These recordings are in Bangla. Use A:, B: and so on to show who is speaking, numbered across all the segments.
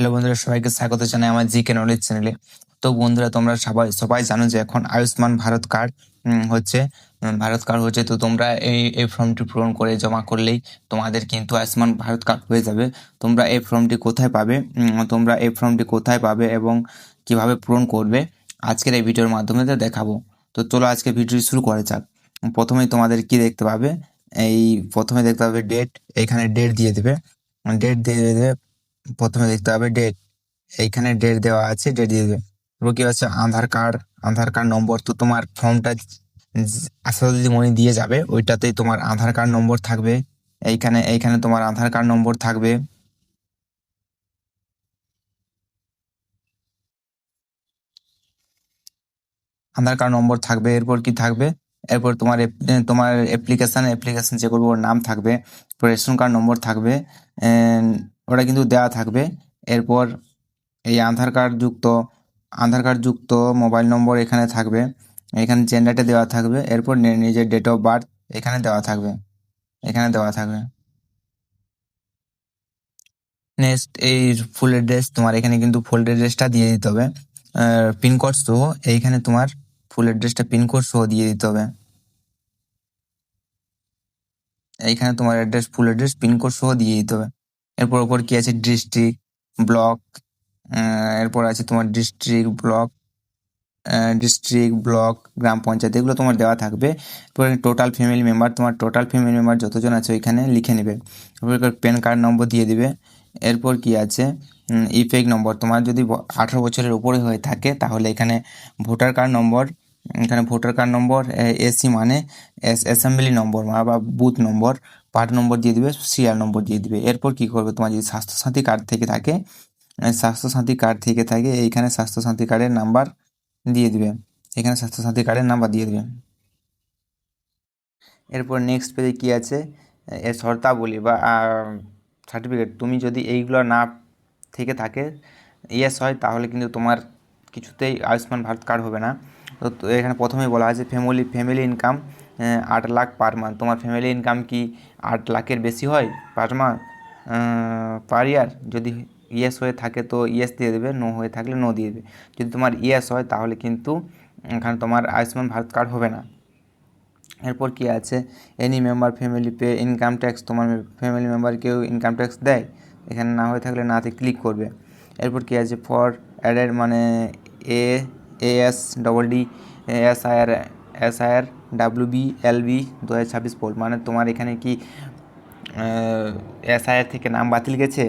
A: হ্যালো বন্ধুরা, সবাইকে স্বাগত জানাই আমার জিকে নলেজ চ্যানেলে। তো বন্ধুরা, তোমরা সবাই সবাই জানো যে এখন আয়ুষ্মান ভারত কার্ড হচ্ছে। তো তোমরা এই ফর্মটি পূরণ করে জমা করলেই তোমাদের কিন্তু আয়ুষ্মান ভারত কার্ড হয়ে যাবে। তোমরা এই ফর্মটি কোথায় পাবে এবং কিভাবে পূরণ করবে আজকের এই ভিডিওর মাধ্যমে দেখাবো। তো চলো আজকে ভিডিও শুরু করা যাক। প্রথমেই তোমাদের কি দেখতে পাবে, প্রথমে দেখতে পাবে ডেট। এখানে ডেট দিয়ে দেবে। প্রথমে দেখতে হবে ডেট। এইখানে ডেট দেওয়া আছে, ডেট দিয়ে দেবে। তারপর কি আছে, আধার কার্ড নম্বর। তো তোমার ফর্মটা আশাদি মনি দিয়ে যাবে, ওইটাতেই তোমার আধার কার্ড নম্বর থাকবে। এইখানে তোমার আধার কার্ড নম্বর থাকবে। এরপর কি থাকবে, এরপর তোমার অ্যাপ্লিকেশন যে করবো ওর নাম থাকবে। রেশন কার্ড নম্বর থাকবে, ওটা কিন্তু দেওয়া থাকবে। এরপর এই আধার কার্ড যুক্ত মোবাইল নম্বর এখানে থাকবে। এখানে জেন্ডারটা দেওয়া থাকবে। এরপর নিজের ডেট অফ বার্থ এখানে দেওয়া থাকবে। নেক্সট এই ফুল অ্যাড্রেস, তোমার এখানে কিন্তু ফুল অ্যাড্রেসটা দিয়ে দিতে হবে। পিনকোড সহ এইখানে তোমার ফুল অ্যাড্রেসটা পিনকোড সহ দিয়ে দিতে হবে। এইখানে তোমার ফুল অ্যাড্রেস পিনকোড সহ দিয়ে দিতে হবে। এরপর ওপর কি আছে, ডিস্ট্রিক্ট, ব্লক। এরপর আছে তোমার ডিস্ট্রিক্ট, ব্লক, গ্রাম পঞ্চায়েত, এগুলো তোমার দেওয়া থাকবে। এরপর টোটাল ফ্যামিলি মেম্বার যতজন আছে ওইখানে লিখে নেবে। এরপর প্যান কার্ড নম্বর দিয়ে দিবে। এরপর কি আছে, ইফেক্ট নম্বর। তোমার যদি 18 বছরের উপরে হয়ে থাকে তাহলে এখানে ভোটার কার্ড নম্বর, এসি মানে অ্যাসেম্বলি নম্বর বা বুথ নম্বর, পার্ট নম্বর দিয়ে দিবে, সিরিয়াল নম্বর দিয়ে দিবে। এরপর কি করবে, তোমার যদি স্বাস্থ্যসাথী কার্ড থেকে থাকে এইখানে স্বাস্থ্যসাথী কার্ডের নাম্বার দিয়ে দিবে। এরপর নেক্সট পেজে কি আছে, এর শর্তাবলী বা সার্টিফিকেট। তুমি যদি এইগুলো না থেকে থাকে, ইয়েস হয়, তাহলে কিন্তু তোমার কিছুতেই আয়ুষ্মান ভারত কার্ড হবে না। তো এখানে প্রথমেই বলা আছে family income 8 lakh per month. তোমার ফ্যামিলি ইনকাম কি 8 লাখের বেশি হয় পার মান্থ, পার ইয়ার? যদি ইয়েস হয়ে থাকে তো ইয়েস দিয়ে দেবে, নো হয়ে থাকলে নো দিয়ে দেবে। যদি তোমার ইয়েস হয় তাহলে কিন্তু এখানে তোমার আয়ুষ্মান ভারত কার্ড হবে না। এরপর কি আছে, any member family pay income tax. তোমার ফ্যামিলি মেম্বার কেউ ইনকাম ট্যাক্স দেয়, এখানে না হয়ে থাকলে নাতে ক্লিক করবে। এরপর কি আছে, ফর অ্যাডেড মানে ASDD SIR WBLB 2026 পোল। মানে তোমার এখানে কি SIR থেকে নাম বাতিল গেছে,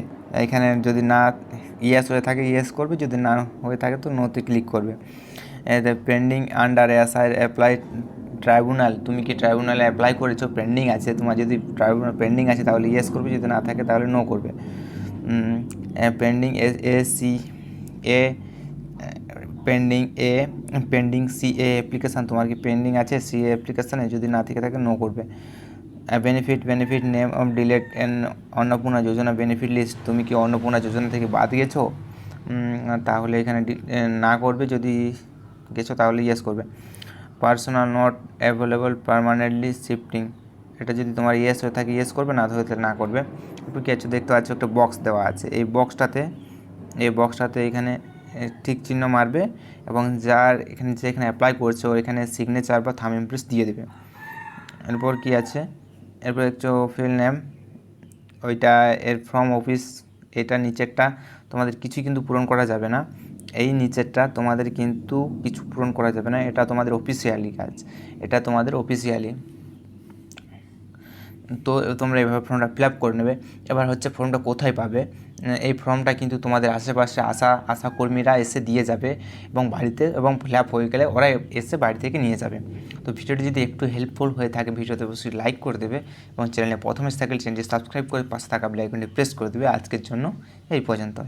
A: এখানে যদি না ইয়েস হয়ে থাকে ইয়েস করবে, যদি না হয়ে থাকে তো নোতে ক্লিক করবে। Pending under SIR apply tribunal. তুমি কি ট্রাইব্যুনালে অ্যাপ্লাই করেছো, পেন্ডিং আছে? তোমার যদি ট্রাইব্যুনাল পেন্ডিং আছে তাহলে ইয়েস করবে, যদি না থাকে তাহলে নো করবে। Pending pending CA application. তোমার কি পেন্ডিং আছে CA অ্যাপ্লিকেশানে? যদি না থেকে থাকে নো করবে। Benefit name of delete Annapurna Yojana benefit list. তুমি কি অন্নপূর্ণা যোজনা থেকে বাদ গেছো, তাহলে এখানে না করবে, যদি গেছো তাহলে ইয়েস করবে। Personal not available permanently shifting, এটা যদি তোমার ইয়েস হয়ে থাকে ইয়েস করবে, না হয়ে না করবে। একটু কি আছে, দেখতে পাচ্ছ একটা বক্স দেওয়া আছে। এই বক্সটাতে এখানে ঠিক চিহ্ন মারবে এবং যেখানে অ্যাপ্লাই করছে ওর এখানে সিগনেচার বা থাম্ব ইমপ্রেস দিয়ে দেবে। এরপর কি আছে, এরপর হচ্ছে ফিল নেম, ওইটা এর ফ্রম অফিস। এটা নিচেরটা তোমাদের কিছুই কিন্তু পূরণ করা যাবে না। এই নিচেরটা তোমাদের কিন্তু কিছু পূরণ করা যাবে না, এটা তোমাদের অফিসিয়ালি কাজ, তো তোমরা এইভাবে ফর্মটা ফিল আপ করে নেবে। এবার হচ্ছে ফর্মটা কোথায় পাবে, এই ফর্মটা কিন্তু তোমাদের আশেপাশে আশা কর্মীরা এসে দিয়ে যাবে এবং বাড়িতে, এবং ফিল আপ হয়ে গেলে ওরা এসে বাড়ি থেকে নিয়ে যাবে। তো ভিডিওটি যদি একটু হেল্পফুল হয়ে থাকে, ভিডিওতে অবশ্যই লাইক করে দেবে এবং চ্যানেলে প্রথমে থাকলে চ্যানেলটি সাবস্ক্রাইব করে পাশে থাকা বেল আইকনটি প্রেস করে দেবে। আজকের জন্য এই পর্যন্ত।